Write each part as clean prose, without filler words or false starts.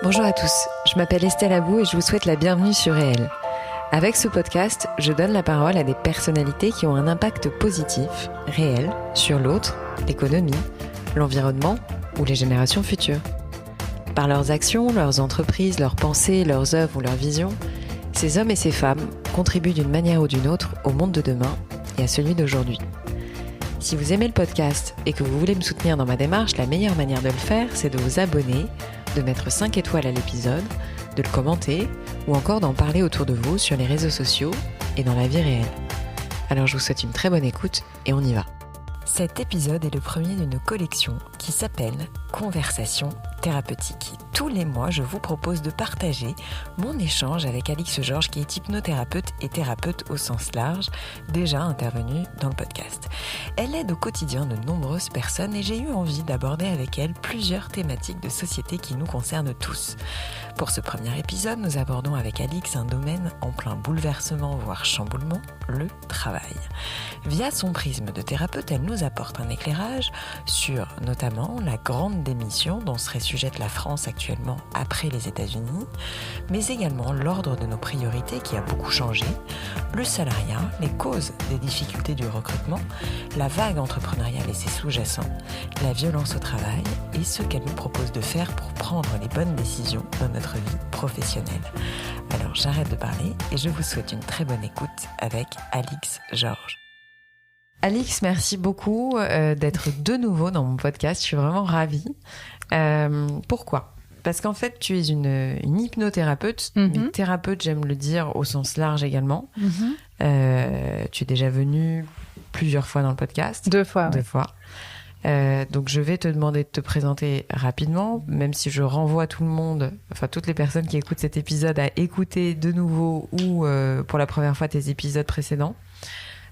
Bonjour à tous, je m'appelle Estelle Abou et je vous souhaite la bienvenue sur Réel. Avec ce podcast, je donne la parole à des personnalités qui ont un impact positif, réel, sur l'autre, l'économie, l'environnement ou les générations futures. Par leurs actions, leurs entreprises, leurs pensées, leurs œuvres ou leurs visions, ces hommes et ces femmes contribuent d'une manière ou d'une autre au monde de demain et à celui d'aujourd'hui. Si vous aimez le podcast et que vous voulez me soutenir dans ma démarche, la meilleure manière de le faire, c'est de vous abonner, de mettre 5 étoiles à l'épisode, de le commenter ou encore d'en parler autour de vous sur les réseaux sociaux et dans la vie réelle. Alors je vous souhaite une très bonne écoute et on y va. Cet épisode est le premier d'une collection qui s'appelle Conversations thérapeutiques. Tous les mois, je vous propose de partager mon échange avec Alix Georges, qui est hypnothérapeute et thérapeute au sens large, déjà intervenue dans le podcast. Elle aide au quotidien de nombreuses personnes et j'ai eu envie d'aborder avec elle plusieurs thématiques de société qui nous concernent tous. Pour ce premier épisode, nous abordons avec Alix un domaine en plein bouleversement, voire chamboulement, le travail. Via son prisme de thérapeute, elle nous apporte un éclairage sur notamment la grande démission dont serait sujette la France actuellement après les États-Unis, mais également l'ordre de nos priorités qui a beaucoup changé, le salariat, les causes des difficultés du recrutement, la vague entrepreneuriale et ses sous-jacents, la violence au travail et ce qu'elle nous propose de faire pour prendre les bonnes décisions dans notre vie professionnelle. Alors j'arrête de parler et je vous souhaite une très bonne écoute avec Alix Georges. Alix, merci beaucoup d'être de nouveau dans mon podcast. Je suis vraiment ravie. Pourquoi ? Parce qu'en fait, tu es une hypnothérapeute, mais thérapeute, j'aime le dire au sens large également. Tu es déjà venue plusieurs fois dans le podcast. 2 fois. 2 fois. Donc, je vais te demander de te présenter rapidement, même si je renvoie tout le monde, enfin toutes les personnes qui écoutent cet épisode à écouter de nouveau ou pour la première fois tes épisodes précédents.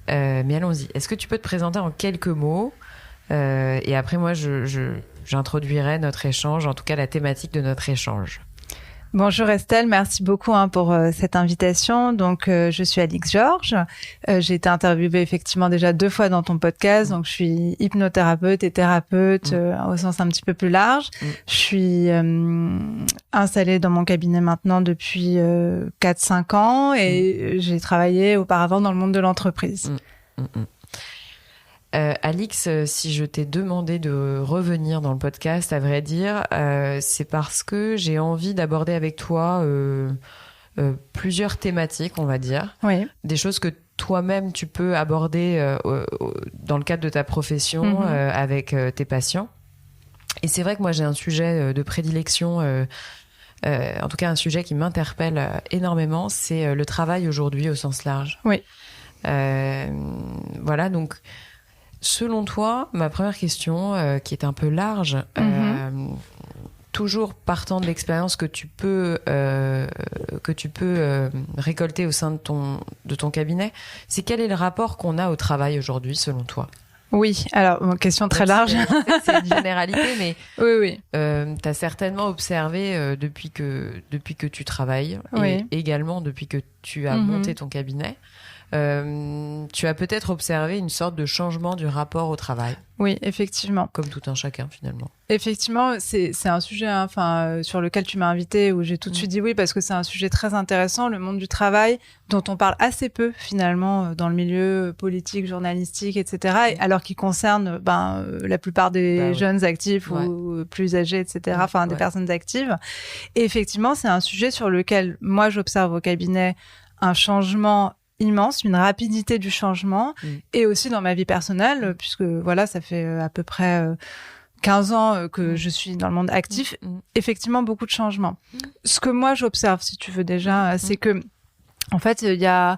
Mais allons-y. Est-ce que tu peux te présenter en quelques mots et après, moi, j'introduirai notre échange, en tout cas la thématique de notre échange. Bonjour Estelle, merci beaucoup pour cette invitation. Donc, je suis Alix Georges. J'ai été interviewée effectivement déjà 2 fois dans ton podcast. Donc, je suis hypnothérapeute et thérapeute au sens un petit peu plus large. Je suis installée dans mon cabinet maintenant depuis 4-5 ans et j'ai travaillé auparavant dans le monde de l'entreprise. Alix, si je t'ai demandé de revenir dans le podcast, à vrai dire, c'est parce que j'ai envie d'aborder avec toi plusieurs thématiques, on va dire. Oui. Des choses que toi-même tu peux aborder dans le cadre de ta profession avec tes patients. Et c'est vrai que moi j'ai un sujet de prédilection, en tout cas un sujet qui m'interpelle énormément, c'est le travail aujourd'hui au sens large. Oui. Voilà, donc... Selon toi, ma première question, qui est un peu large, toujours partant de l'expérience que tu peux récolter au sein de ton cabinet, c'est quel est le rapport qu'on a au travail aujourd'hui, selon toi ? Oui, alors, question très large. C'est une généralité, mais oui. Tu as certainement observé depuis que tu travailles, oui. Et également depuis que tu as monté ton cabinet. Tu as peut-être observé une sorte de changement du rapport au travail. Oui, effectivement. Comme tout un chacun, finalement. Effectivement, c'est un sujet sur lequel tu m'as invité, où j'ai tout de suite dit oui, parce que c'est un sujet très intéressant, le monde du travail, dont on parle assez peu, finalement, dans le milieu politique, journalistique, etc., alors qu'il concerne la plupart des jeunes actifs ou plus âgés, etc., des personnes actives. Et effectivement, c'est un sujet sur lequel, moi, j'observe au cabinet un changement immense, une rapidité du changement, et aussi dans ma vie personnelle, puisque voilà, ça fait à peu près 15 ans que je suis dans le monde actif, effectivement beaucoup de changements. Ce que moi j'observe, si tu veux déjà, c'est que en fait, il y a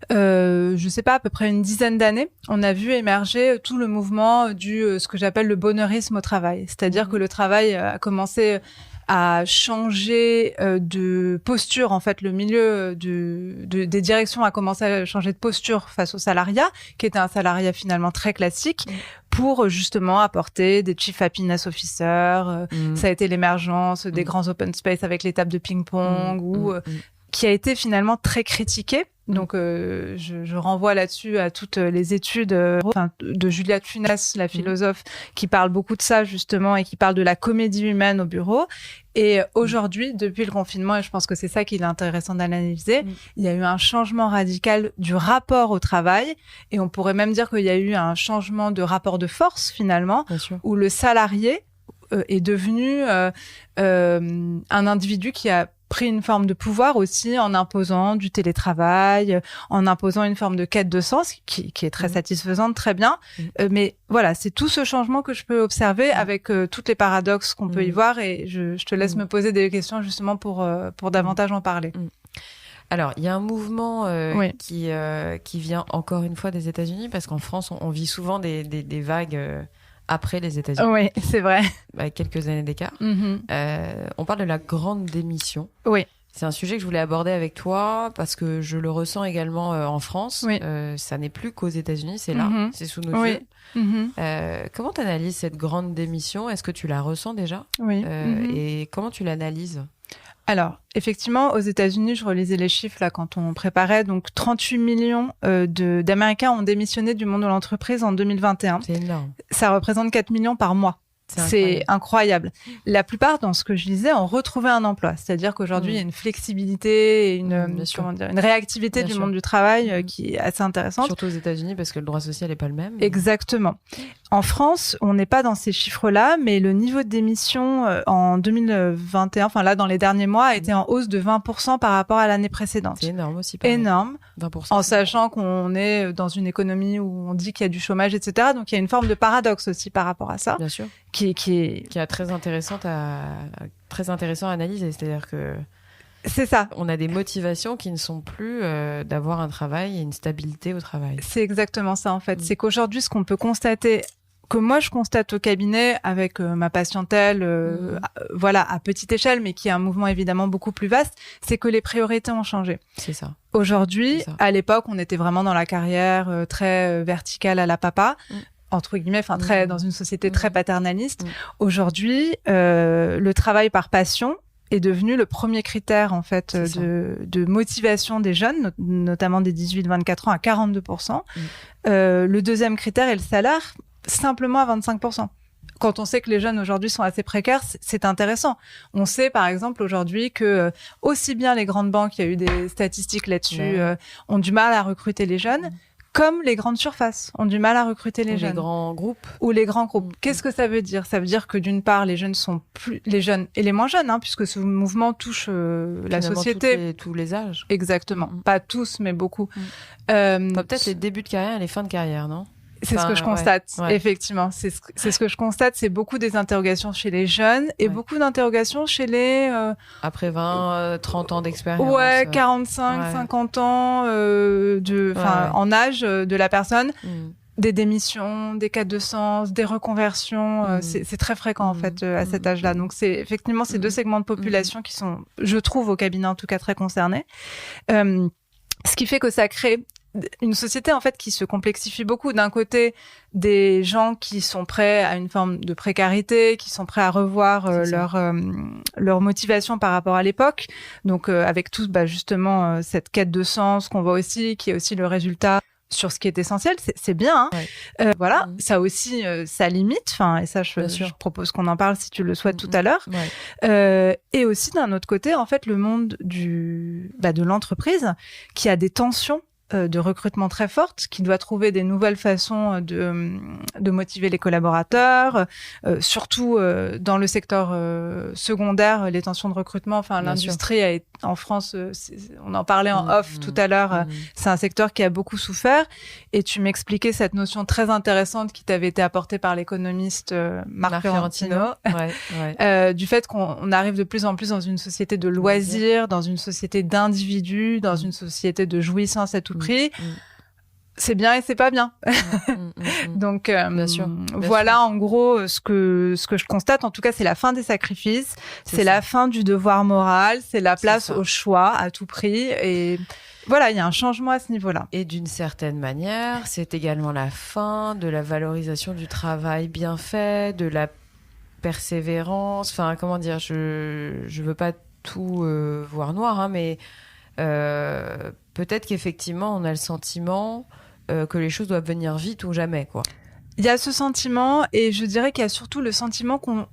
je sais pas, à peu près une dizaine d'années, on a vu émerger tout le mouvement ce que j'appelle le bonheurisme au travail. C'est-à-dire que le travail a commencé à changer de posture. En fait, le milieu des directions a commencé à changer de posture face au salariat, qui était un salariat finalement très classique, pour justement apporter des Chief Happiness Officers. Ça a été l'émergence des grands open space avec les tables de ping-pong, qui a été finalement très critiqué Donc, je renvoie là-dessus à toutes les études de Julia Tunas, la philosophe, qui parle beaucoup de ça, justement, et qui parle de la comédie humaine au bureau. Et aujourd'hui, depuis le confinement, et je pense que c'est ça qu'il est intéressant d'analyser, il y a eu un changement radical du rapport au travail. Et on pourrait même dire qu'il y a eu un changement de rapport de force, finalement, où le salarié est devenu un individu qui a pris une forme de pouvoir aussi en imposant du télétravail, en imposant une forme de quête de sens qui est très satisfaisante, très bien. Mais voilà, c'est tout ce changement que je peux observer avec toutes les paradoxes qu'on peut y voir. Et je te laisse me poser des questions justement pour davantage en parler. Alors, il y a un mouvement qui vient encore une fois des États-Unis, parce qu'en France, on vit souvent des vagues après les États-Unis. Oui, c'est vrai. Avec quelques années d'écart. On parle de la grande démission. Oui. C'est un sujet que je voulais aborder avec toi parce que je le ressens également en France. Oui. Ça n'est plus qu'aux États-Unis, c'est là, c'est sous nos yeux. Comment tu analyses cette grande démission ? Est-ce que tu la ressens déjà ? Oui. Et comment tu l'analyses ? Alors, effectivement, aux États-Unis, je relisais les chiffres là quand on préparait. Donc, 38 millions d'Américains ont démissionné du monde de l'entreprise en 2021. C'est énorme. Ça représente 4 millions par mois. C'est incroyable. La plupart, dans ce que je lisais, ont retrouvé un emploi. C'est-à-dire qu'aujourd'hui, il y a une flexibilité et une réactivité du monde du travail qui est assez intéressante. Surtout aux États-Unis, parce que le droit social n'est pas le même. Exactement. En France, on n'est pas dans ces chiffres-là, mais le niveau de démission en 2021, enfin là, dans les derniers mois, a été en hausse de 20% par rapport à l'année précédente. C'est énorme aussi. Énorme. 20%. En sachant qu'on est dans une économie où on dit qu'il y a du chômage, etc. Donc, il y a une forme de paradoxe aussi par rapport à ça. Bien sûr. Qui est très intéressant à analyser. C'est-à-dire que c'est ça. On a des motivations qui ne sont plus d'avoir un travail et une stabilité au travail. C'est exactement ça en fait. C'est qu'aujourd'hui, ce qu'on peut constater, que moi je constate au cabinet avec ma patientèle, à petite échelle, mais qui est un mouvement évidemment beaucoup plus vaste, c'est que les priorités ont changé. C'est ça. Aujourd'hui, à l'époque, on était vraiment dans la carrière très verticale à la papa. Entre guillemets, très dans une société très paternaliste. Aujourd'hui, le travail par passion est devenu le premier critère en fait de motivation des jeunes, notamment des 18-24 ans à 42%. Le deuxième critère est le salaire, simplement à 25%. Quand on sait que les jeunes aujourd'hui sont assez précaires, c'est intéressant. On sait par exemple aujourd'hui que aussi bien les grandes banques, il y a eu des statistiques là-dessus, ont du mal à recruter les jeunes. Comme les grandes surfaces ont du mal à recruter les jeunes. Les grands groupes. Ou les grands groupes. Qu'est-ce que ça veut dire ? Ça veut dire que d'une part, les jeunes sont plus... Les jeunes et les moins jeunes, puisque ce mouvement touche la société. Tous les âges. Exactement. Pas tous, mais beaucoup. Peut-être les débuts de carrière et les fins de carrière, non ? C'est ce que je constate, effectivement. C'est ce que je constate, c'est beaucoup des interrogations chez les jeunes et beaucoup d'interrogations chez les... Après 20, 30 ans d'expérience. 45, 50 ans en âge de la personne. Des démissions, des quêtes de sens, des reconversions. C'est très fréquent, en fait, à cet âge-là. Donc, c'est effectivement ces deux segments de population qui sont, je trouve, au cabinet, en tout cas, très concernés. Ce qui fait que ça crée une société en fait qui se complexifie beaucoup. D'un côté, des gens qui sont prêts à une forme de précarité, qui sont prêts à revoir leur motivation par rapport à l'époque. Donc avec tout justement cette quête de sens qu'on voit aussi, qui est aussi le résultat sur ce qui est essentiel, c'est bien. Ça aussi, ça limite. Et ça, je propose qu'on en parle si tu le souhaites tout à l'heure. Et aussi d'un autre côté, en fait, le monde de l'entreprise qui a des tensions de recrutement très forte, qui doit trouver des nouvelles façons de motiver les collaborateurs, surtout dans le secteur secondaire, les tensions de recrutement. L'industrie en France, on en parlait en off tout à l'heure, c'est un secteur qui a beaucoup souffert. Et tu m'expliquais cette notion très intéressante qui t'avait été apportée par l'économiste Marc Fiorentino, du fait qu'on arrive de plus en plus dans une société de loisirs, dans une société d'individus, dans une société de jouissance à tout prix. C'est bien et c'est pas bien. Donc bien sûr. En gros ce que je constate. En tout cas, c'est la fin des sacrifices, c'est la fin du devoir moral, c'est la place au choix à tout prix. Et voilà, il y a un changement à ce niveau-là. Et d'une certaine manière, c'est également la fin de la valorisation du travail bien fait, de la persévérance. Comment dire, je veux pas tout voir noir, mais peut-être qu'effectivement, on a le sentiment que les choses doivent venir vite ou jamais, quoi. Il y a ce sentiment, et je dirais qu'il y a surtout le sentiment qu'on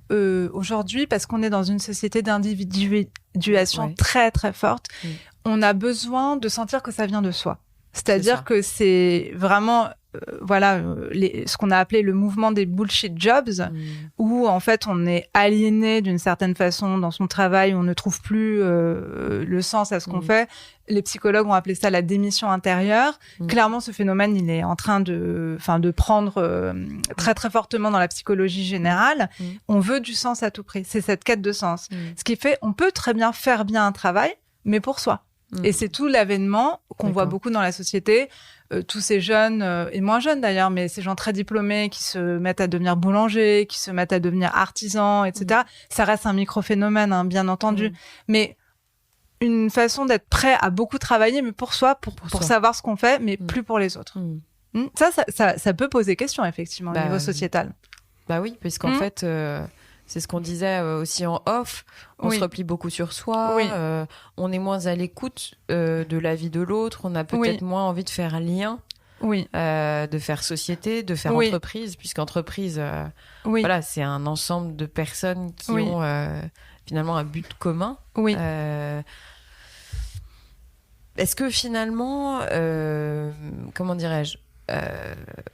aujourd'hui, parce qu'on est dans une société d'individuation très très forte, on a besoin de sentir que ça vient de soi. C'est-à-dire que c'est vraiment ce qu'on a appelé le mouvement des bullshit jobs, où en fait on est aliéné d'une certaine façon dans son travail, on ne trouve plus le sens à ce qu'on fait. Les psychologues ont appelé ça la démission intérieure. Clairement, ce phénomène, il est en train de prendre très très fortement dans la psychologie générale. On veut du sens à tout prix. C'est cette quête de sens. Ce qui fait, on peut très bien faire bien un travail, mais pour soi. Et c'est tout l'avènement qu'on voit beaucoup dans la société. Tous ces jeunes, et moins jeunes d'ailleurs, mais ces gens très diplômés qui se mettent à devenir boulangers, qui se mettent à devenir artisans, etc. Ça reste un micro-phénomène, hein, bien entendu. Mais une façon d'être prêt à beaucoup travailler, mais pour soi, pour savoir ce qu'on fait, mais plus pour les autres. Ça peut poser question, effectivement, au niveau sociétal. Bah oui, puisqu'en fait... c'est ce qu'on disait aussi en off. On se replie beaucoup sur soi. On est moins à l'écoute de la vie de l'autre. On a peut-être moins envie de faire lien, de faire société, de faire entreprise, puisqu'entreprise, voilà, c'est un ensemble de personnes qui ont finalement un but commun. Est-ce que finalement, comment dirais-je,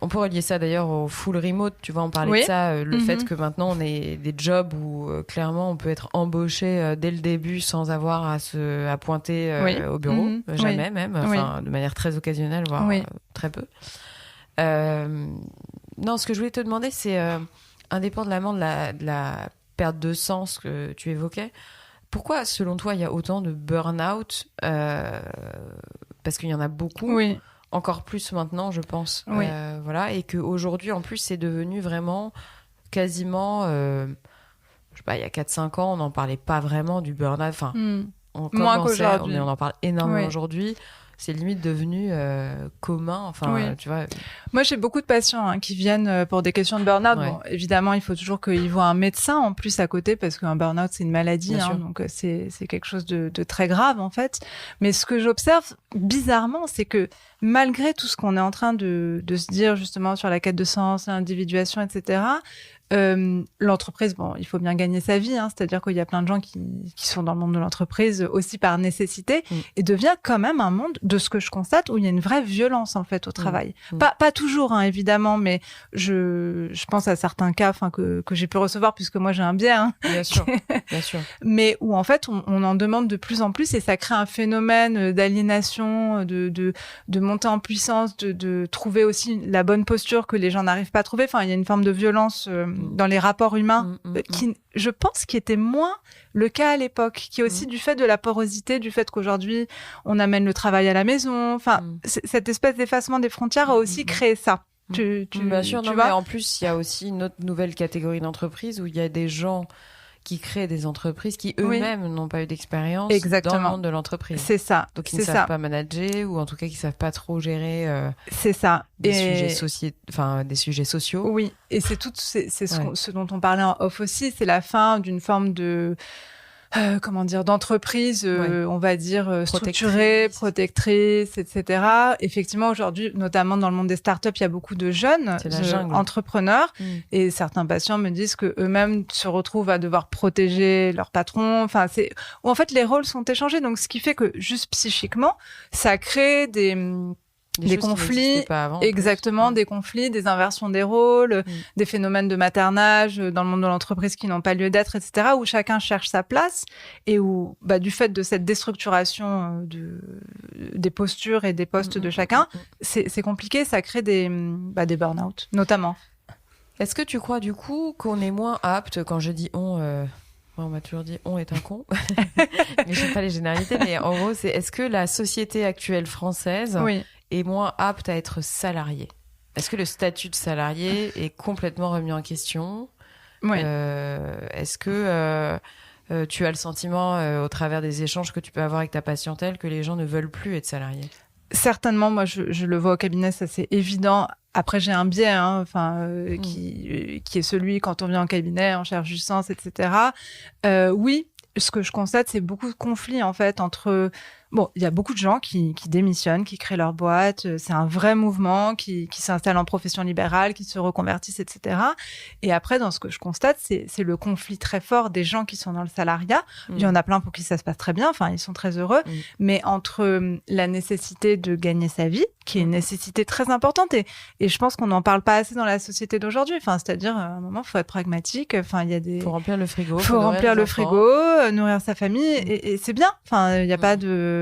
on peut relier ça d'ailleurs au full remote, tu vois, on parlait de ça, le fait que maintenant on ait des jobs où clairement on peut être embauché dès le début sans avoir à pointer au bureau, jamais même, enfin de manière très occasionnelle, voire très peu. Non, ce que je voulais te demander, c'est indépendamment de la perte de sens que tu évoquais, pourquoi selon toi il y a autant de burn-out, parce qu'il y en a beaucoup. Encore plus maintenant, je pense. Voilà, et qu'aujourd'hui, en plus, c'est devenu vraiment quasiment... je sais pas, il y a 4-5 ans, on n'en parlait pas vraiment du burn-out. Enfin, moins qu'aujourd'hui. On en parle énormément aujourd'hui. C'est limite devenu commun. Enfin, tu vois... Moi, j'ai beaucoup de patients qui viennent pour des questions de burn-out. Bon, évidemment, il faut toujours qu'ils voient un médecin en plus à côté, parce qu'un burn-out, c'est une maladie. Donc, c'est quelque chose de très grave, en fait. Mais ce que j'observe, bizarrement, c'est que malgré tout ce qu'on est en train de se dire, justement, sur la quête de sens, l'individuation, etc., l'entreprise, bon, il faut bien gagner sa vie, c'est-à-dire qu'il y a plein de gens qui sont dans le monde de l'entreprise aussi par nécessité, et devient quand même un monde, de ce que je constate, où il y a une vraie violence en fait au travail. Pas toujours, évidemment, mais je pense à certains cas, que j'ai pu recevoir, puisque moi j'ai un biais. Bien sûr, bien sûr. Mais où en fait on en demande de plus en plus, et ça crée un phénomène d'aliénation, de monter en puissance, de trouver aussi la bonne posture que les gens n'arrivent pas à trouver. Enfin, il y a une forme de violence dans les rapports humains, qui, je pense, qui était moins le cas à l'époque, qui est aussi du fait de la porosité, du fait qu'aujourd'hui, on amène le travail à la maison. Enfin, cette espèce d'effacement des frontières a aussi créé ça. Bien sûr, tu non, vois, mais en plus, il y a aussi une autre nouvelle catégorie d'entreprise où il y a des gens qui créent des entreprises qui eux-mêmes n'ont pas eu d'expérience dans le monde de l'entreprise. C'est ça. Donc ils ne savent pas manager, ou en tout cas qui ne savent pas trop gérer c'est ça. Des sujets sociaux. Oui, et c'est ce dont on parlait en off aussi, c'est la fin d'une forme de... d'entreprise, on va dire, structurée, protectrice, etc. Effectivement, aujourd'hui, notamment dans le monde des startups, il y a beaucoup de jeunes entrepreneurs, et certains patients me disent que eux-mêmes se retrouvent à devoir protéger leur patron. Enfin, en fait, les rôles sont échangés. Donc, ce qui fait que, juste psychiquement, ça crée des conflits, exactement, des conflits, des inversions des rôles, des phénomènes de maternage dans le monde de l'entreprise qui n'ont pas lieu d'être, etc., où chacun cherche sa place, et où, du fait de cette déstructuration des postures et des postes de chacun, c'est compliqué, ça crée des burn-out, notamment. Est-ce que tu crois, du coup, qu'on est moins apte, quand je dis on m'a toujours dit on est un con, mais je sais pas les généralités, mais en gros, est-ce que la société actuelle française est moins apte à être salarié? Est-ce que le statut de salarié est complètement remis en question? Est-ce que tu as le sentiment, au travers des échanges que tu peux avoir avec ta patientèle, que les gens ne veulent plus être salariés? Certainement, moi je le vois au cabinet, ça c'est évident. Après, j'ai un biais, qui est celui, quand on vient en cabinet, on cherche du sens, etc. Oui, ce que je constate, c'est beaucoup de conflits, en fait, entre... Bon, il y a beaucoup de gens qui démissionnent, qui créent leur boîte. C'est un vrai mouvement, qui s'installe en profession libérale, qui se reconvertissent, etc. Et après, dans ce que je constate, c'est le conflit très fort des gens qui sont dans le salariat. Il y en a plein pour qui ça se passe très bien. Enfin, ils sont très heureux. Mais entre la nécessité de gagner sa vie, qui est une nécessité très importante, et je pense qu'on n'en parle pas assez dans la société d'aujourd'hui. Enfin, c'est-à-dire, à un moment, il faut être pragmatique. Enfin, il y a des... Faut remplir le frigo. Faut remplir le frigo, nourrir sa famille, et c'est bien. Enfin, il n'y a pas de...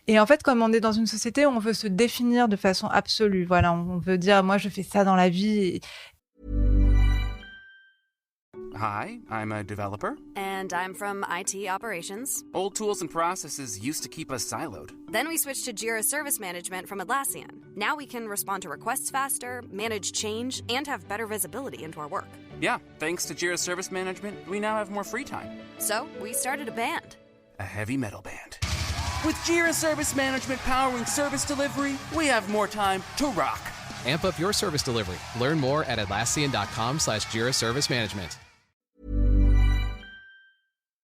Et en fait, comme on est dans une société où on veut se définir de façon absolue, voilà, on veut dire, moi, je fais ça dans la vie. Hi, I'm a developer. And I'm from IT operations. Old tools and processes used to keep us siloed. Then we switched to Jira Service Management from Atlassian. Now we can respond to requests faster, manage change, and have better visibility into our work. Yeah, thanks to Jira Service Management, we now have more free time. So we started a band. A heavy metal band. With Jira Service Management powering service delivery, we have more time to rock. Amp up your service delivery. Learn more at Atlassian.com/Jira Service Management.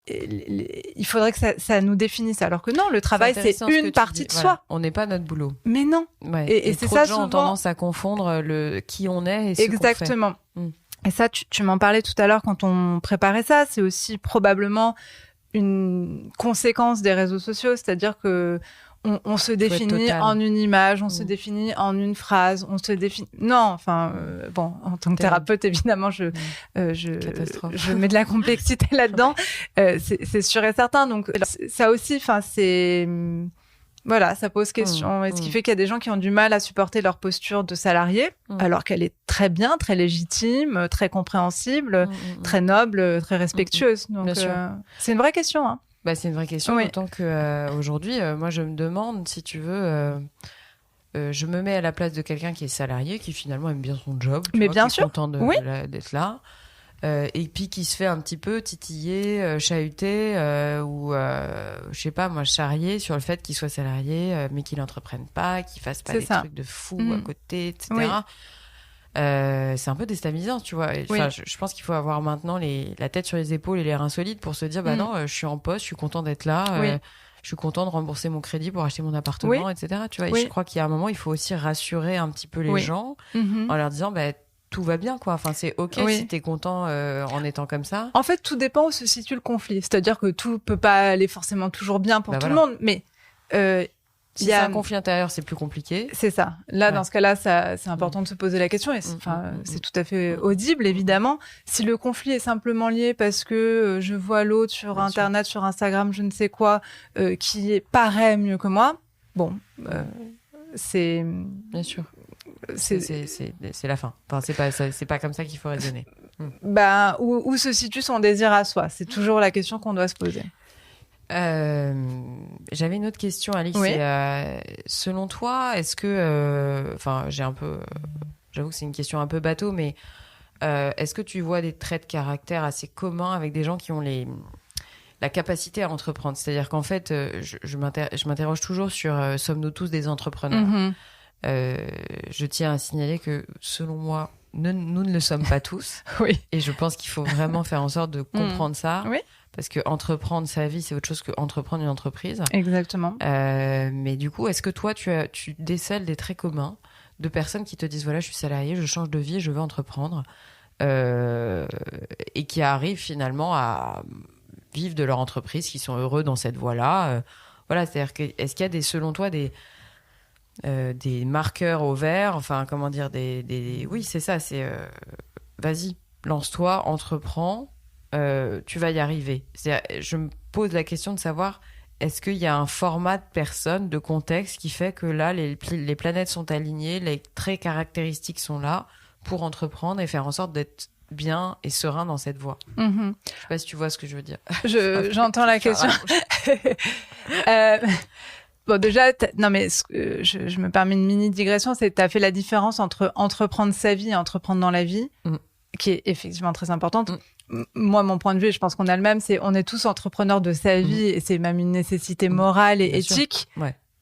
Il faudrait que ça nous définisse, alors que non, le travail, c'est une partie de soi. On n'est pas notre boulot. Mais non. Ouais. Et c'est trop ça, de gens souvent... ont tendance à confondre qui on est et ce Exactement. qu'on fait. Et ça, tu m'en parlais tout à l'heure quand on préparait ça. C'est aussi probablement une conséquence des réseaux sociaux, c'est-à-dire que on se définit en une image, on se définit en une phrase, on se définit... Non, enfin, bon, en tant que thérapeute, évidemment, je mets de la complexité là-dedans. C'est sûr et certain. Donc, ça aussi, enfin, c'est... Voilà, ça pose question. Et ce qui fait qu'il y a des gens qui ont du mal à supporter leur posture de salarié, alors qu'elle est très bien, très légitime, très compréhensible, très noble, très respectueuse. Donc, c'est une vraie question, hein. Bah, c'est une vraie question, d'autant qu'aujourd'hui, moi, je me demande, si tu veux, je me mets à la place de quelqu'un qui est salarié, qui finalement aime bien son job, mais bien qui est content d'être là, et puis qui se fait un petit peu titiller, chahuter, ou, je sais pas, moi, charrier sur le fait qu'il soit salarié, mais qu'il n'entreprenne pas, qu'il fasse pas des trucs de fou à côté, etc. C'est un peu déstabilisant, tu vois. Enfin, je pense qu'il faut avoir maintenant la tête sur les épaules et les reins solides pour se dire, bah non, je suis en poste, je suis content d'être là, je suis content de rembourser mon crédit pour acheter mon appartement, etc. Tu vois. Et je crois qu'il y a un moment, il faut aussi rassurer un petit peu les gens en leur disant, bah, tout va bien, quoi. Enfin, c'est OK si t'es content en étant comme ça. En fait, tout dépend où se situe le conflit. C'est-à-dire que tout peut pas aller forcément toujours bien pour tout le monde, mais si c'est un conflit intérieur, c'est plus compliqué. C'est ça. Là, dans ce cas-là, c'est important de se poser la question. Et c'est tout à fait audible, évidemment. Si le conflit est simplement lié parce que je vois l'autre sur Internet, sur Instagram, je ne sais quoi, qui paraît mieux que moi, bon, c'est... Bien sûr. C'est la fin. Enfin, c'est pas comme ça qu'il faut raisonner. Bah, où se situe son désir à soi? C'est toujours la question qu'on doit se poser. J'avais une autre question, Alix. Selon toi, est-ce que, enfin, j'avoue que c'est une question un peu bateau, mais est-ce que tu vois des traits de caractère assez communs avec des gens qui ont la capacité à entreprendre? C'est-à-dire qu'en fait, je m'interroge toujours sur sommes-nous tous des entrepreneurs? Je tiens à signaler que, selon moi, nous ne le sommes pas tous. Et je pense qu'il faut vraiment faire en sorte de comprendre ça. Parce que entreprendre sa vie, c'est autre chose que entreprendre une entreprise. Exactement. Mais du coup, est-ce que toi, tu décèles des traits communs de personnes qui te disent, voilà, je suis salarié, je change de vie, je veux entreprendre, et qui arrivent finalement à vivre de leur entreprise, qui sont heureux dans cette voie-là. Voilà, c'est-à-dire que, est-ce qu'il y a selon toi des marqueurs au vert, enfin, comment dire, oui, c'est ça, c'est vas-y, lance-toi, entreprends. Tu vas y arriver. Je me pose la question de savoir, est-ce qu'il y a un format de personne, de contexte qui fait que là, les planètes sont alignées, les traits caractéristiques sont là pour entreprendre et faire en sorte d'être bien et serein dans cette voie. Je sais pas si tu vois ce que je veux dire. J'entends la question. Bon, déjà, non, mais je me permets une mini digression, c'est que tu as fait la différence entre entreprendre sa vie et entreprendre dans la vie, qui est effectivement très importante. Moi, mon point de vue, je pense qu'on a le même, c'est on est tous entrepreneurs de sa vie et c'est même une nécessité morale et éthique.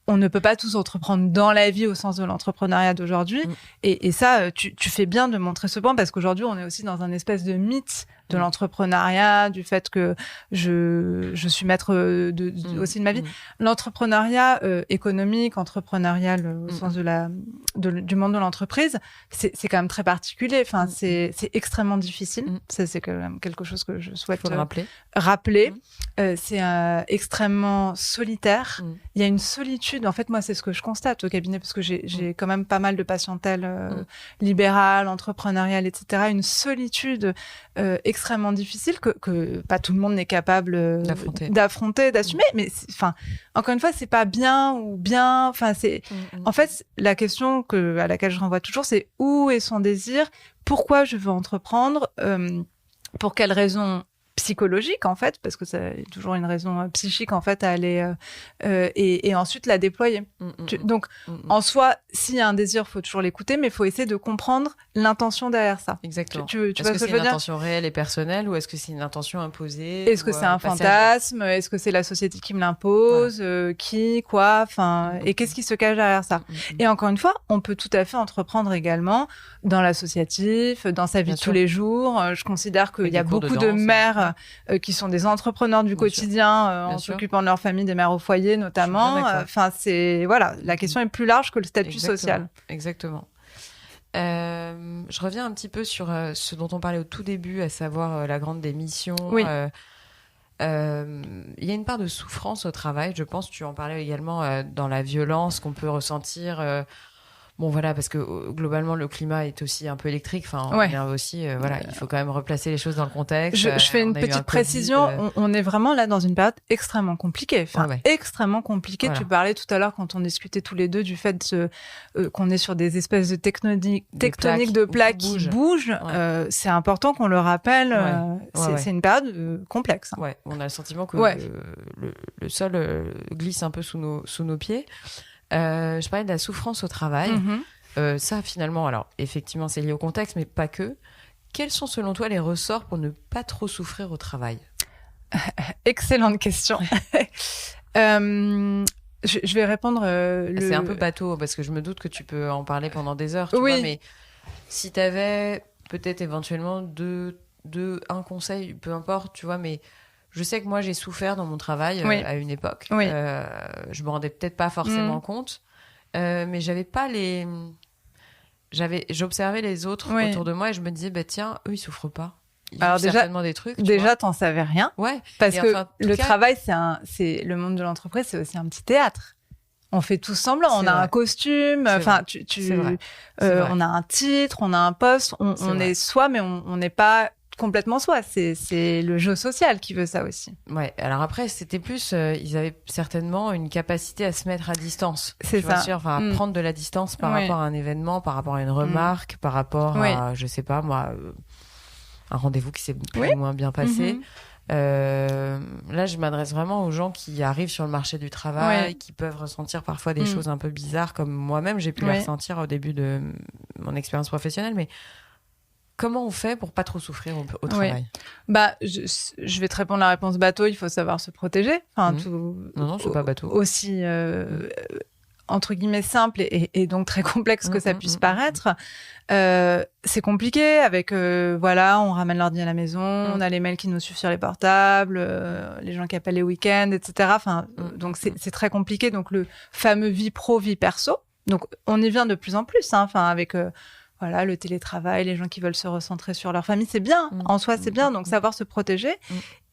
On ne peut pas tous entreprendre dans la vie au sens de l'entrepreneuriat d'aujourd'hui. Et ça, tu fais bien de montrer ce point parce qu'aujourd'hui, on est aussi dans un espèce de mythe de l'entrepreneuriat, du fait que je suis maître aussi de ma vie. L'entrepreneuriat économique, entrepreneurial au sens du monde de l'entreprise, c'est quand même très particulier. Enfin, c'est extrêmement difficile. Ça, c'est quand même quelque chose que je souhaite rappeler. C'est extrêmement solitaire. Il y a une solitude. En fait, moi, c'est ce que je constate au cabinet, parce que j'ai quand même pas mal de patientèle libérale, entrepreneuriale, etc. Une solitude extrêmement difficile que pas tout le monde n'est capable d'affronter, d'assumer. Mais enfin, encore une fois, c'est pas bien ou bien. Enfin, c'est en fait la question à laquelle je renvoie toujours, c'est où est son désir, pourquoi je veux entreprendre, pour quelles raisons psychologiques en fait, parce que c'est toujours une raison psychique en fait à aller et ensuite la déployer. Donc en soi, s'il y a un désir, faut toujours l'écouter, mais il faut essayer de comprendre l'intention derrière ça. Exactement. Tu est-ce que c'est une intention réelle et personnelle, ou est-ce que c'est une intention imposée? Est-ce que c'est un fantasme? Est-ce que c'est la société qui me l'impose? Qui, quoi? Enfin, et qu'est-ce qui se cache derrière ça? Et encore une fois, on peut tout à fait entreprendre également dans l'associatif, dans sa vie de tous les jours. Je considère qu'il y a beaucoup de mères qui sont des entrepreneurs du quotidien, en s'occupant de leur famille, des mères au foyer notamment. Enfin, la question est plus large que le statut social. Exactement. Je reviens un petit peu sur ce dont on parlait au tout début, à savoir la grande démission. Oui. Il y a une part de souffrance au travail, je pense. Tu en parlais également dans la violence qu'on peut ressentir. Bon, voilà, parce que globalement, le climat est aussi un peu électrique. Enfin, on est aussi, il faut quand même replacer les choses dans le contexte. Je fais une petite précision. On est vraiment là dans une période extrêmement compliquée. Extrêmement compliquée. Voilà. Tu parlais tout à l'heure, quand on discutait tous les deux, du fait qu'on est sur des espèces de tectoniques de plaques qui bougent. C'est important qu'on le rappelle. C'est une période complexe. Ouais, on a le sentiment que le sol glisse un peu sous nos pieds. Je parlais de la souffrance au travail. Ça, finalement, alors, effectivement, c'est lié au contexte, mais pas que. Quels sont, selon toi, les ressorts pour ne pas trop souffrir au travail? Excellente question. Je vais répondre... C'est un peu bateau, parce que je me doute que tu peux en parler pendant des heures, tu vois, mais si tu avais peut-être éventuellement un conseil, peu importe, tu vois, mais... Je sais que moi, j'ai souffert dans mon travail à une époque. Je me rendais peut-être pas forcément compte, mais j'avais pas j'observais les autres autour de moi et je me disais, tiens, eux, ils souffrent pas. Alors déjà, certainement des trucs. Déjà, t'en savais rien. Ouais. Parce que le travail, c'est le monde de l'entreprise, c'est aussi un petit théâtre. On fait tous semblant. On a un costume. Enfin, on a un titre, on a un poste. On est soi, mais on n'est pas complètement soi. C'est le jeu social qui veut ça aussi. Ouais. Alors après, c'était plus, ils avaient certainement une capacité à se mettre à distance. C'est ça. À prendre de la distance par rapport à un événement, par rapport à une remarque, par rapport à, je sais pas moi, un rendez-vous qui s'est plus ou moins bien passé. Là, je m'adresse vraiment aux gens qui arrivent sur le marché du travail, qui peuvent ressentir parfois des choses un peu bizarres, comme moi-même, j'ai pu le ressentir au début de mon expérience professionnelle, mais comment on fait pour pas trop souffrir au travail? Je vais te répondre la réponse bateau. Il faut savoir se protéger. Enfin, non, c'est pas bateau. Aussi entre guillemets simple et donc très complexe que ça puisse paraître. C'est compliqué avec on ramène l'ordi à la maison, on a les mails qui nous suivent sur les portables, les gens qui appellent les week-ends, etc. Enfin, donc c'est très compliqué. Donc le fameux vie pro, vie perso. Donc on y vient de plus en plus. Enfin avec le télétravail, les gens qui veulent se recentrer sur leur famille, c'est bien. En soi, c'est bien. Donc, savoir se protéger.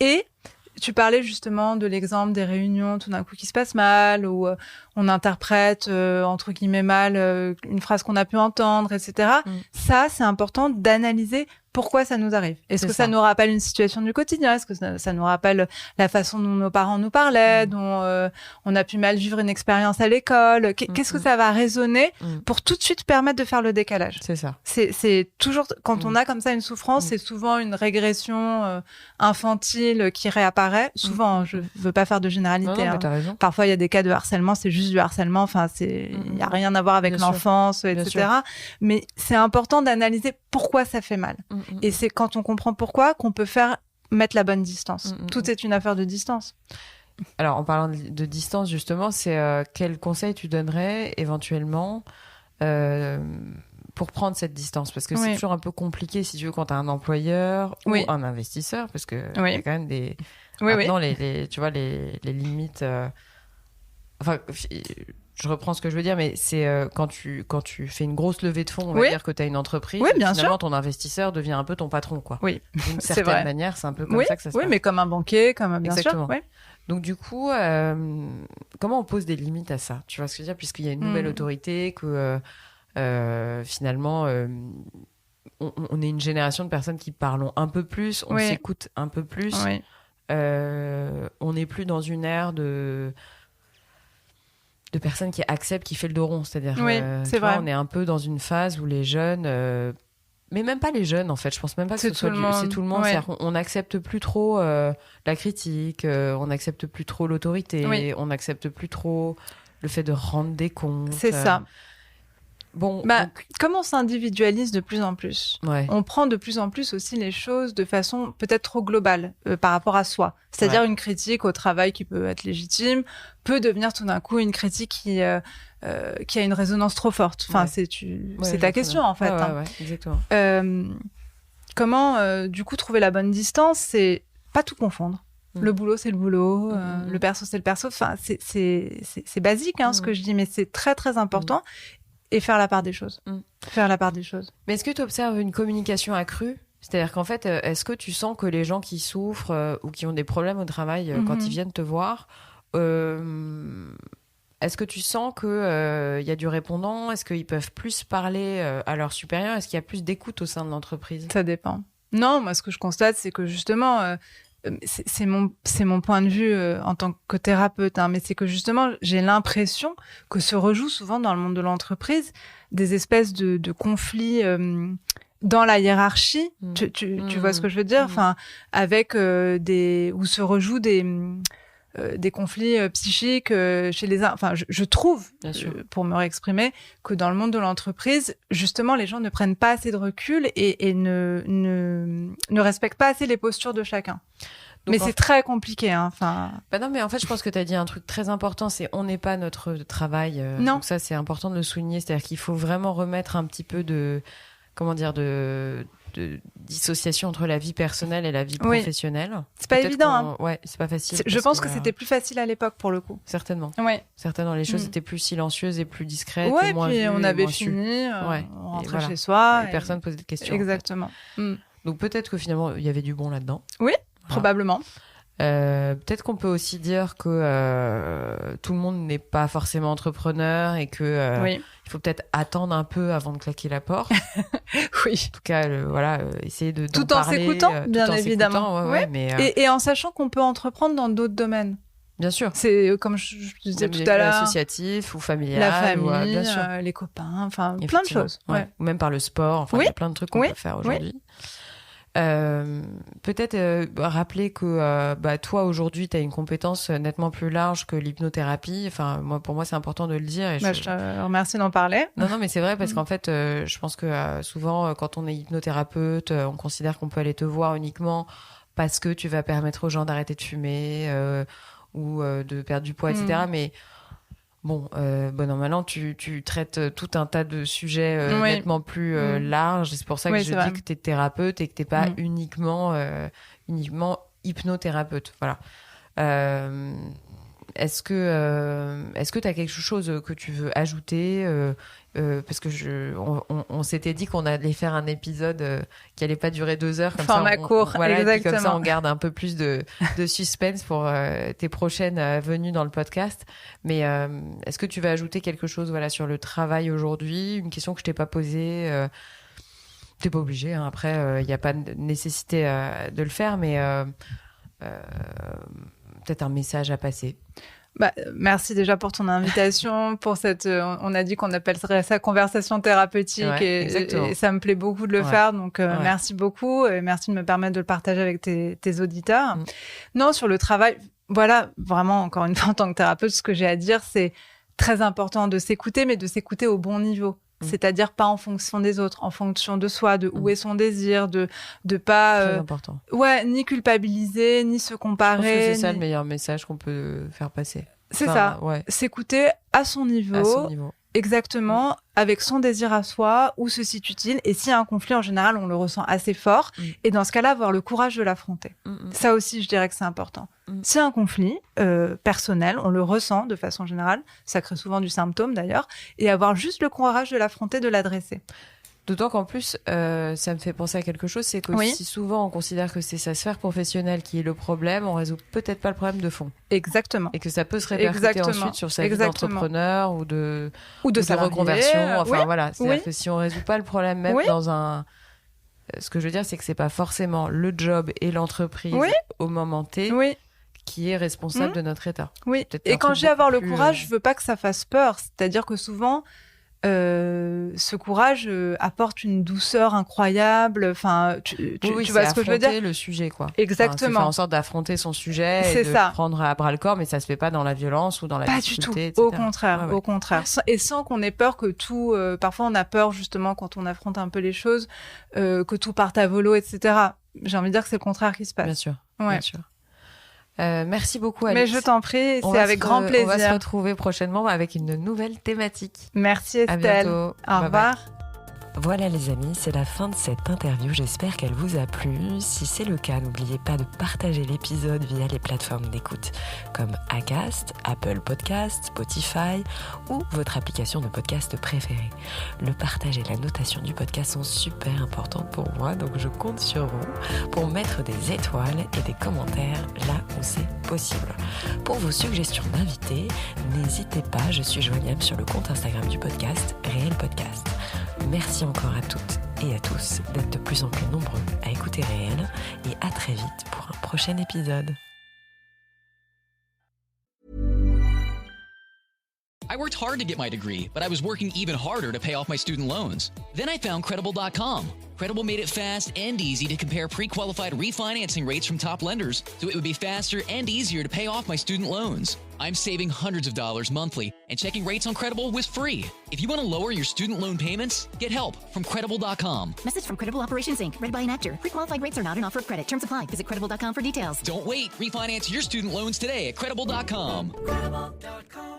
Et tu parlais justement de l'exemple des réunions tout d'un coup qui se passent mal, où on interprète, entre guillemets mal, une phrase qu'on a pu entendre, etc. Ça, c'est important d'analyser pourquoi ça nous arrive. Est-ce que ça nous rappelle une situation du quotidien? Est-ce que ça nous rappelle la façon dont nos parents nous parlaient, dont on a pu mal vivre une expérience à l'école? Qu'est-ce que ça va résonner pour tout de suite permettre de faire le décalage? C'est ça. C'est toujours, quand on a comme ça une souffrance, c'est souvent une régression infantile qui réapparaît. Souvent, je veux pas faire de généralité. Non, t'as raison. Parfois, il y a des cas de harcèlement, c'est juste du harcèlement. Enfin, il y a rien à voir avec l'enfance, etc. Mais c'est important d'analyser pourquoi ça fait mal. Et c'est quand on comprend pourquoi qu'on peut mettre la bonne distance. Tout est une affaire de distance. Alors, en parlant de distance, justement, c'est quel conseil tu donnerais éventuellement pour prendre cette distance, parce que Oui. c'est toujours un peu compliqué si tu veux quand t'as un employeur Oui. ou un investisseur, parce que Oui. il y a quand même des Oui, maintenant les tu vois les limites. Enfin, je reprends ce que je veux dire, mais c'est quand tu fais une grosse levée de fonds, on va Oui. dire que tu as une entreprise, Oui, bien finalement sûr. ton investisseur devient un peu ton patron, quoi. Oui. D'une C'est certaine vrai. manière, c'est un peu comme Oui, ça que ça se oui, passe. mais comme un banquier, comme bien Exactement. sûr. Oui. Donc du coup, comment on pose des limites à ça? Tu vois ce que je veux dire? Puisqu'il y a une nouvelle autorité, que finalement, on est une génération de personnes qui parlons un peu plus, on Oui. s'écoute un peu plus. Oui. On n'est plus dans une ère de personnes qui acceptent, qui fait le dos rond. C'est-à-dire, Oui, c'est tu vois, vrai. on est un peu dans une phase où les jeunes... mais même pas les jeunes, en fait. Je pense même pas que C'est ce soit tout le monde. c'est tout le monde. Ouais. C'est-à-dire qu'on n'accepte plus trop la critique, on n'accepte plus trop l'autorité, Oui. on n'accepte plus trop le fait de rendre des comptes. C'est ça. Bon, Bah, donc, comme on s'individualise de plus en plus, ouais. on prend de plus en plus aussi les choses de façon peut-être trop globale par rapport à soi. C'est-à-dire une critique au travail qui peut être légitime peut devenir tout d'un coup une critique qui a une résonance trop forte. Enfin, Ouais. c'est ta question en fait. Ouais, hein. ouais, exactement. Comment du coup trouver la bonne distance, c'est pas tout confondre. Le boulot, c'est le boulot, le perso, c'est le perso. Enfin, c'est basique ce que je dis, mais c'est très très important. Et faire la part des choses. Faire la part des choses. Mais est-ce que tu observes une communication accrue? C'est-à-dire qu'en fait, est-ce que tu sens que les gens qui souffrent ou qui ont des problèmes au travail, quand ils viennent te voir, est-ce que tu sens qu'il y a du répondant? Est-ce qu'ils peuvent plus parler à leurs supérieurs? Est-ce qu'il y a plus d'écoute au sein de l'entreprise? Ça dépend. Non, moi, ce que je constate, c'est que justement... c'est mon point de vue en tant que thérapeute, mais c'est que justement, j'ai l'impression que se rejouent souvent dans le monde de l'entreprise des espèces de conflits dans la hiérarchie. Tu vois ce que je veux dire? Enfin, avec où se rejouent des conflits psychiques chez les uns. Enfin, je trouve, pour me réexprimer, que dans le monde de l'entreprise, justement, les gens ne prennent pas assez de recul et ne respectent pas assez les postures de chacun. Donc, mais c'est très compliqué. Enfin. Bah non, mais en fait, je pense que tu as dit un truc très important, c'est on n'est pas notre travail. Non. Donc ça, c'est important de le souligner. C'est-à-dire qu'il faut vraiment remettre un petit peu de dissociation entre la vie personnelle et la vie professionnelle. C'est pas évident. Ouais, c'est pas facile. Je pense que c'était plus facile à l'époque pour le coup. Certainement. Ouais. Certainement, les choses étaient plus silencieuses et plus discrètes. Ouais, et moins puis vues, on avait moins fini, ouais. on rentrait chez soi. Et personne posait de questions. Exactement. En fait. Donc peut-être que finalement, il y avait du bon là-dedans. Oui, probablement. Peut-être qu'on peut aussi dire que tout le monde n'est pas forcément entrepreneur et que il faut peut-être attendre un peu avant de claquer la porte. Oui. En tout cas, essayer de tout en s'écoutant, bien évidemment. Mais et en sachant qu'on peut entreprendre dans d'autres domaines. Bien sûr. C'est comme je disais tout à l'heure, associatif ou familial, la famille, bien sûr. Les copains, enfin plein de choses. Ouais. Ou même par le sport. Enfin, il y a plein de trucs qu'on peut faire aujourd'hui. Peut-être rappeler que toi aujourd'hui tu as une compétence nettement plus large que l'hypnothérapie. Enfin, pour moi c'est important de le dire. Et je te remercie d'en parler. Non, mais c'est vrai parce qu'en fait je pense que souvent quand on est hypnothérapeute, on considère qu'on peut aller te voir uniquement parce que tu vas permettre aux gens d'arrêter de fumer ou de perdre du poids, etc. Mais bon, maintenant, tu traites tout un tas de sujets nettement plus larges. C'est pour ça que je dis que tu es thérapeute et que tu n'es pas uniquement hypnothérapeute. Voilà. Est-ce que tu as quelque chose que tu veux ajouter parce que on s'était dit qu'on allait faire un épisode qui allait pas durer 2 heures comme format court, exactement. Comme ça on garde un peu plus de suspense pour tes prochaines venues dans le podcast. Mais est-ce que tu veux ajouter quelque chose sur le travail aujourd'hui, une question que je t'ai pas posée? T'es pas obligé, après il y a pas de nécessité de le faire, mais peut-être un message à passer. Merci déjà pour ton invitation, pour cette. On a dit qu'on appellerait ça conversation thérapeutique, et ça me plaît beaucoup de le faire. Donc merci beaucoup et merci de me permettre de le partager avec tes auditeurs. Non, sur le travail, vraiment encore une fois en tant que thérapeute, ce que j'ai à dire, c'est très important de s'écouter, mais de s'écouter au bon niveau. C'est-à-dire pas en fonction des autres, en fonction de soi, de où est son désir, de pas très important. Ni culpabiliser, ni se comparer. Je pense que c'est ça le meilleur message qu'on peut faire passer. C'est ça. S'écouter à son niveau. exactement, avec son désir à soi, où se situe-t-il, et s'il y a un conflit, en général, on le ressent assez fort, et dans ce cas-là, avoir le courage de l'affronter. Ça aussi, je dirais que c'est important. S'il y a un conflit personnel, on le ressent de façon générale, ça crée souvent du symptôme d'ailleurs, et avoir juste le courage de l'affronter, de l'adresser. D'autant qu'en plus, ça me fait penser à quelque chose, c'est que si souvent on considère que c'est sa sphère professionnelle qui est le problème, on résout peut-être pas le problème de fond. Exactement. Et que ça peut se répercuter ensuite sur sa vie d'entrepreneur ou de salarié, reconversion. Enfin voilà, c'est-à-dire que si on résout pas le problème même dans un... Ce que je veux dire, c'est que c'est pas forcément le job et l'entreprise au moment T qui est responsable de notre état. Oui. Et quand j'ai avoir le courage, je veux pas que ça fasse peur. C'est-à-dire que souvent... ce courage apporte une douceur incroyable. Enfin, tu vois ce que je veux dire ? Le sujet, quoi. Exactement. Enfin, c'est faire en sorte d'affronter son sujet et de prendre à bras le corps, mais ça se fait pas dans la violence ou dans la difficulté, etc. Au contraire, au contraire. Et sans qu'on ait peur que tout... parfois, on a peur, justement, quand on affronte un peu les choses, que tout parte à volo, etc. J'ai envie de dire que c'est le contraire qui se passe. Bien sûr, bien sûr. Merci beaucoup, Alice. Mais je t'en prie, c'est avec grand plaisir. On va se retrouver prochainement avec une nouvelle thématique. Merci Estelle. À bientôt. Au revoir. Voilà les amis, c'est la fin de cette interview, j'espère qu'elle vous a plu. Si c'est le cas, n'oubliez pas de partager l'épisode via les plateformes d'écoute comme Acast, Apple Podcasts, Spotify ou votre application de podcast préférée. Le partage et la notation du podcast sont super importants pour moi, donc je compte sur vous pour mettre des étoiles et des commentaires là où c'est possible. Pour vos suggestions d'invités, n'hésitez pas, je suis joignable sur le compte Instagram du podcast, Réel Podcast. Merci encore à toutes et à tous d'être de plus en plus nombreux à écouter Réel et à très vite pour un prochain épisode. I worked hard to get my degree, but I was working even harder to pay off my student loans. Then I found Credible.com. Credible made it fast and easy to compare pre-qualified refinancing rates from top lenders, so it would be faster and easier to pay off my student loans. I'm saving hundreds of dollars monthly, and checking rates on Credible was free. If you want to lower your student loan payments, get help from Credible.com. Message from Credible Operations Inc. Read by an actor. Pre-qualified rates are not an offer of credit. Terms apply. Visit Credible.com for details. Don't wait. Refinance your student loans today at Credible.com. Credible.com.